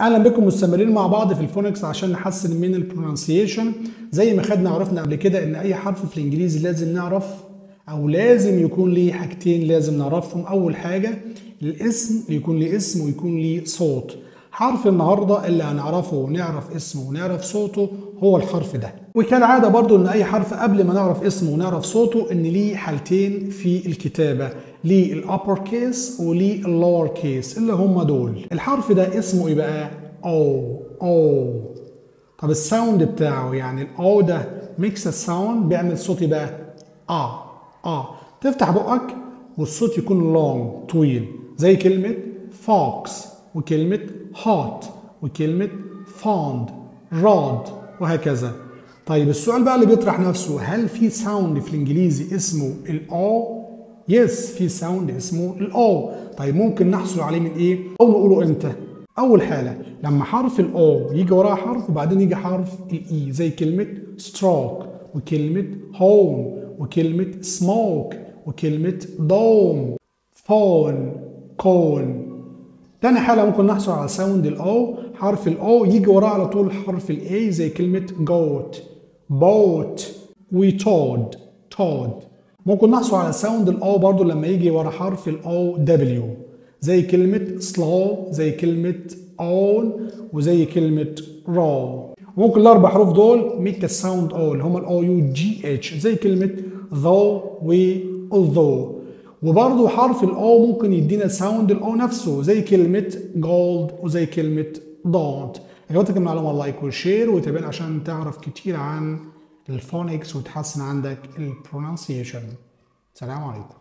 اهلا بكم مستمرين مع بعض في الفونكس عشان نحسن من البرونسيشن. زي ما عرفنا قبل كده ان اي حرف في الانجليزي لازم نعرف او لازم يكون ليه حاجتين لازم نعرفهم. اول حاجه الاسم، يكون ليه اسم ويكون ليه صوت. حرف النهارده اللي هنعرفه ونعرف اسمه ونعرف صوته هو الحرف ده. وكالعاده برضو ان اي حرف قبل ما نعرف اسمه ونعرف صوته ان ليه حالتين في الكتابه، ليه الابر كيس وليه اللور كيس اللي هم دول. الحرف ده اسمه ايه بقى؟ او. طب الساوند بتاعه، يعني الاو ده ميكس الساوند بيعمل صوت بقى تفتح بقك والصوت يكون لونج طويل، زي كلمه فوكس وكلمه هوت وكلمه فوند رود وهكذا. طيب السؤال بقى اللي بيطرح نفسه، هل في ساوند في الانجليزي اسمه الاو؟ يس، في ساوند اسمه الاو. طيب ممكن نحصل عليه من ايه او نقوله امتى؟ اول حاله لما حرف الاو يجي وراه حرف وبعدين يجي حرف الاي، زي كلمه ستروك وكلمه هوم وكلمه سموك وكلمه دوم فون كون. تاني حالة ممكن نحصل على ساوند الاو، حرف الاو يجي وراه على طول حرف الاي، زي كلمة goat boat وتود تود. ممكن نحصل على ساوند الاو برضو لما يجي ورا حرف الاو دبليو، زي كلمة slow زي كلمة on وزي كلمة raw. ممكن الاربع حروف دول ميك الساوند او اللي هما الاو يو جي اتش، زي كلمة though و although. وبرضه حرف الاو ممكن يدينا ساوند الاو نفسه، زي كلمة جولد وزي كلمة دونت. عجبتك المعلومة لايك وشير وتابعنا عشان تعرف كتير عن الفونكس وتحسن عندك البرونسيشن. سلام عليكم.